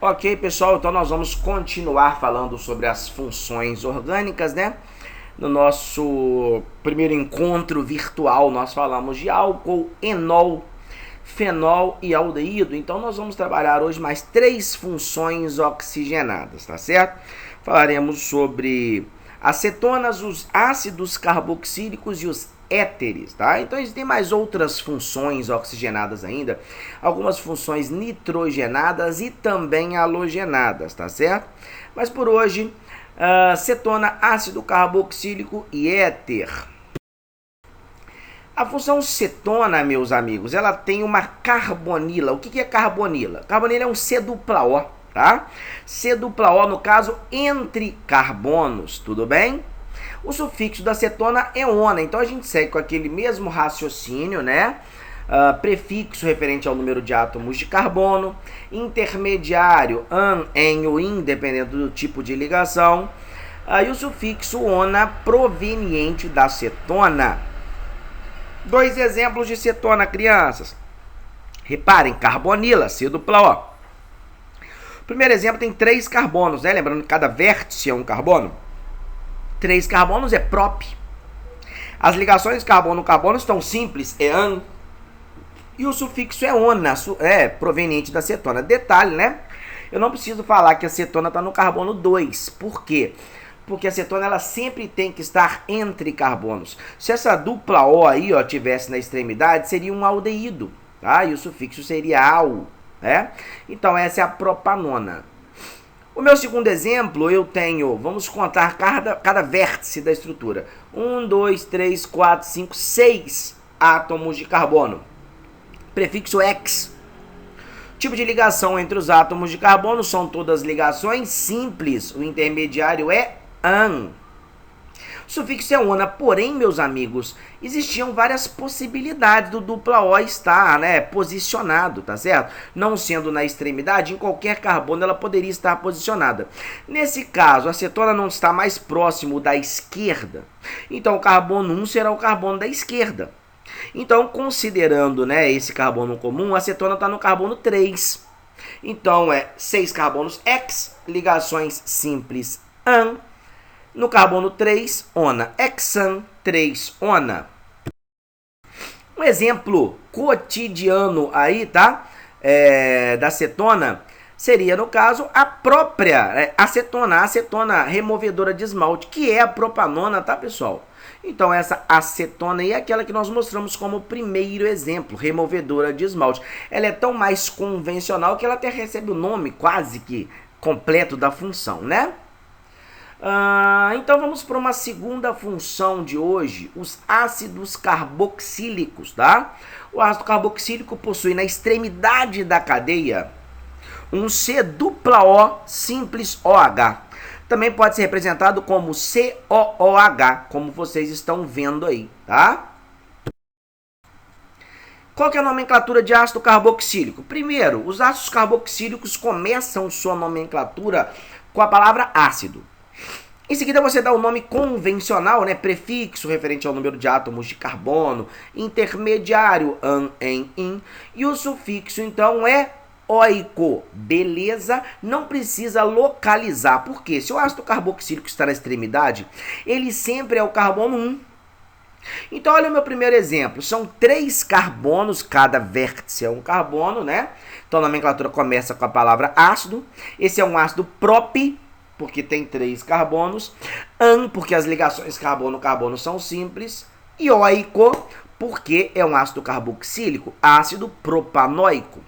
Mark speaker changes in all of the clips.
Speaker 1: Ok, pessoal, então nós vamos continuar falando sobre as funções orgânicas, né? No nosso primeiro encontro virtual, nós falamos de álcool, enol, fenol e aldeído. Então nós vamos trabalhar hoje mais 3 funções oxigenadas, tá certo? Falaremos sobre acetonas, os ácidos carboxílicos e os éteres, tá? Então existem mais outras funções oxigenadas ainda, algumas funções nitrogenadas e também halogenadas, tá certo? Mas por hoje, cetona, ácido carboxílico e éter. A função cetona, meus amigos, ela tem uma carbonila. O que é carbonila? Carbonila é um C-O, tá? C-O, no caso, entre carbonos, tudo bem? O sufixo da cetona é ona, então a gente segue com aquele mesmo raciocínio, né? Prefixo referente ao número de átomos de carbono, intermediário an, en ou in, dependendo do tipo de ligação, e o sufixo ona proveniente da cetona. 2 exemplos de cetona, crianças. Reparem, carbonila, C-O. Primeiro exemplo tem 3 carbonos, né? Lembrando que cada vértice é um carbono. 3 carbonos é prop. As ligações carbono-carbono estão simples, é an. E o sufixo é ona, proveniente da cetona. Detalhe, né? Eu não preciso falar que a cetona está no carbono 2. Por quê? Porque a cetona ela sempre tem que estar entre carbonos. Se essa dupla O aí tivesse na extremidade, seria um aldeído, tá? E o sufixo seria al, né? Então essa é a propanona. O meu segundo exemplo, eu tenho, vamos contar cada vértice da estrutura. 1, 2, 3, 4, 5, 6 átomos de carbono. Prefixo X. Tipo de ligação entre os átomos de carbono são todas ligações simples. O intermediário é an. O sufixo é ona, porém, meus amigos, existiam várias possibilidades do dupla O estar, né, posicionado, tá certo? Não sendo na extremidade, em qualquer carbono ela poderia estar posicionada. Nesse caso, a cetona não está mais próximo da esquerda, então o carbono 1 será o carbono da esquerda. Então, considerando, né, esse carbono comum, a cetona está no carbono 3. Então, 6 carbonos X, ligações simples an. No carbono 3, ona. Hexan, 3, ona. Um exemplo cotidiano aí, tá? Da cetona seria, no caso, a própria acetona, a acetona removedora de esmalte, que é a propanona, tá, pessoal? Então, essa acetona aí é aquela que nós mostramos como primeiro exemplo, removedora de esmalte. Ela é tão mais convencional que ela até recebe o nome quase que completo da função, né? Então vamos para uma segunda função de hoje, os ácidos carboxílicos, tá? O ácido carboxílico possui na extremidade da cadeia um C-O simples OH. Também pode ser representado como COOH, como vocês estão vendo aí, tá? Qual que é a nomenclatura de ácido carboxílico? Primeiro, os ácidos carboxílicos começam sua nomenclatura com a palavra ácido. Em seguida, você dá o nome convencional, né, prefixo referente ao número de átomos de carbono, intermediário an, en, in, e o sufixo, então, é oico. Beleza? Não precisa localizar. Por quê? Se o ácido carboxílico está na extremidade, ele sempre é o carbono 1. Então, olha o meu primeiro exemplo. São 3 carbonos, cada vértice é um carbono, né? Então, a nomenclatura começa com a palavra ácido. Esse é um ácido prop, porque tem 3 carbonos, an, porque as ligações carbono-carbono são simples, e oico, porque é um ácido carboxílico, ácido propanoico.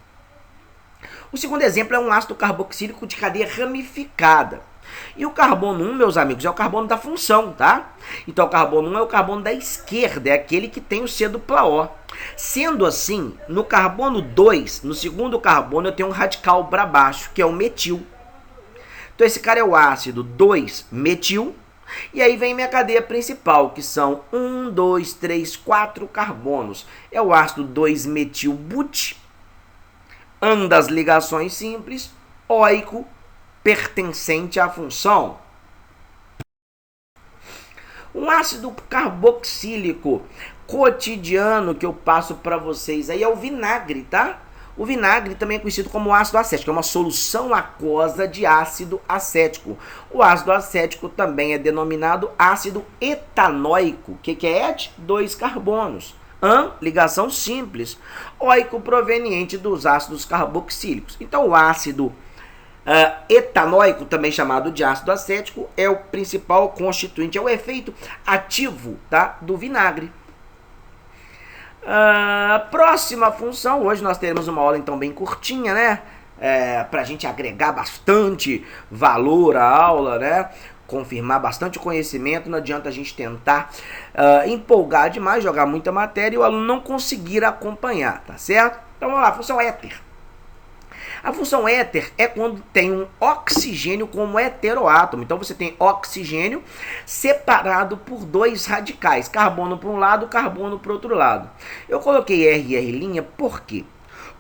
Speaker 1: O segundo exemplo é um ácido carboxílico de cadeia ramificada. E o carbono 1, meus amigos, é o carbono da função, tá? Então, o carbono 1 é o carbono da esquerda, é aquele que tem o C-O. Sendo assim, no carbono 2, no segundo carbono, eu tenho um radical para baixo, que é o metil. Então, esse cara é o ácido 2-metil. E aí vem minha cadeia principal, que são 1, 2, 3, 4 carbonos. É o ácido 2-metil-but. Das ligações simples, oico, pertencente à função. Um ácido carboxílico cotidiano que eu passo para vocês aí é o vinagre, tá? O vinagre também é conhecido como ácido acético, é uma solução aquosa de ácido acético. O ácido acético também é denominado ácido etanóico. O que é et? 2 carbonos. Ligação simples. Óico proveniente dos ácidos carboxílicos. Então, o ácido etanóico, também chamado de ácido acético, é o principal constituinte, é o efeito ativo, tá, do vinagre. Próxima função, hoje nós teremos uma aula então bem curtinha, né? Para a gente agregar bastante valor à aula, né? Confirmar bastante o conhecimento, não adianta a gente tentar empolgar demais, jogar muita matéria e o aluno não conseguir acompanhar, tá certo? Então vamos lá, função éter. A função éter é quando tem um oxigênio como heteroátomo. Então você tem oxigênio separado por 2 radicais, carbono para um lado, carbono para o outro lado. Eu coloquei R e R', por quê?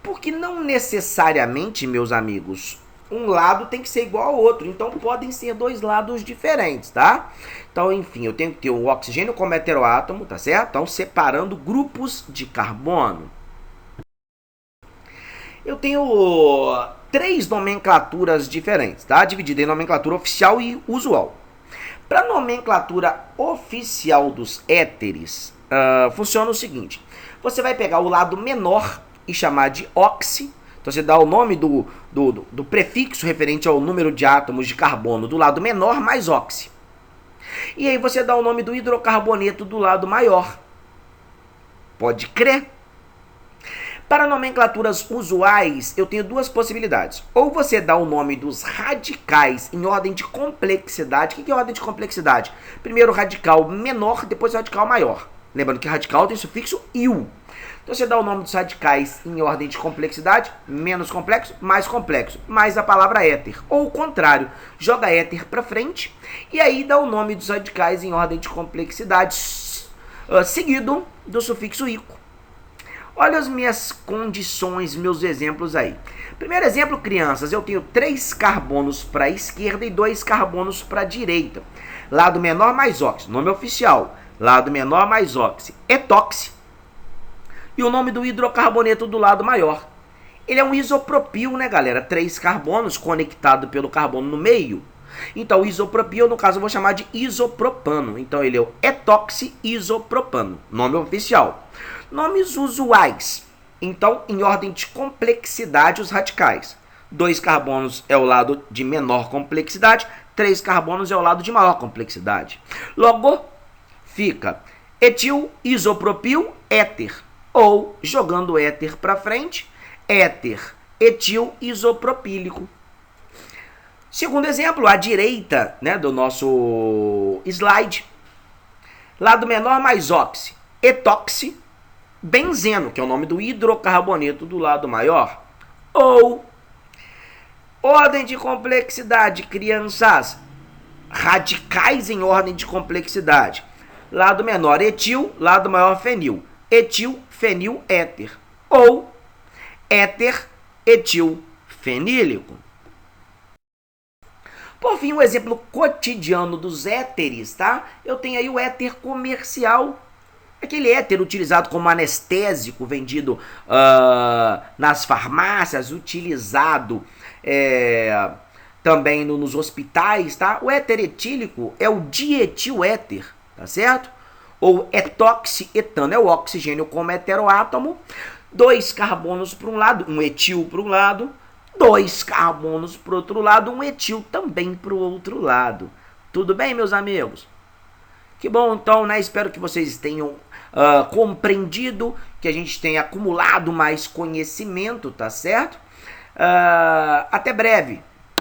Speaker 1: Porque não necessariamente, meus amigos, um lado tem que ser igual ao outro. Então podem ser 2 lados diferentes, tá? Então, enfim, eu tenho que ter o oxigênio como heteroátomo, tá certo? Então, separando grupos de carbono. Eu tenho 3 nomenclaturas diferentes, tá? Dividida em nomenclatura oficial e usual. Para a nomenclatura oficial dos éteres, funciona o seguinte. Você vai pegar o lado menor e chamar de oxi. Então você dá o nome do prefixo referente ao número de átomos de carbono do lado menor mais oxi. E aí você dá o nome do hidrocarboneto do lado maior. Pode crer? Para nomenclaturas usuais, eu tenho 2 possibilidades. Ou você dá o nome dos radicais em ordem de complexidade. O que é ordem de complexidade? Primeiro o radical menor, depois o radical maior. Lembrando que radical tem sufixo -il. Então você dá o nome dos radicais em ordem de complexidade, menos complexo, mais a palavra éter. Ou o contrário, joga éter para frente e aí dá o nome dos radicais em ordem de complexidade, seguido do sufixo -ico. Olha as minhas condições, meus exemplos aí. Primeiro exemplo, crianças, eu tenho 3 carbonos para a esquerda e 2 carbonos para a direita. Lado menor mais óxido, nome oficial. Lado menor mais óxido, etóxi. E o nome do hidrocarboneto do lado maior. Ele é um isopropil, né, galera? 3 carbonos conectado pelo carbono no meio. Então, o isopropil, no caso, eu vou chamar de isopropano. Então, ele é o etoxi-isopropano, nome oficial. Nomes usuais. Então, em ordem de complexidade, os radicais. 2 carbonos é o lado de menor complexidade, 3 carbonos é o lado de maior complexidade. Logo, fica etil, isopropil, éter. Ou, jogando éter para frente, éter, etil, isopropílico. Segundo exemplo, à direita, né, do nosso slide. Lado menor mais óxido, etoxi, benzeno, que é o nome do hidrocarboneto do lado maior. Ou, ordem de complexidade, crianças, radicais em ordem de complexidade. Lado menor etil, lado maior fenil. Etil, fenil, éter. Ou, éter, etil, fenílico. Por fim, um exemplo cotidiano dos éteres, tá? Eu tenho aí o éter comercial. Aquele éter utilizado como anestésico, vendido nas farmácias, utilizado também nos hospitais, tá? O éter etílico é o dietiléter, tá certo? Ou etoxietano, é o oxigênio como heteroátomo. 2 carbonos para um lado, um etil para um lado. 2 carbonos para o outro lado, um etil também para o outro lado. Tudo bem, meus amigos? Que bom, então, né? Espero que vocês tenham compreendido, que a gente tenha acumulado mais conhecimento, tá certo? Até breve.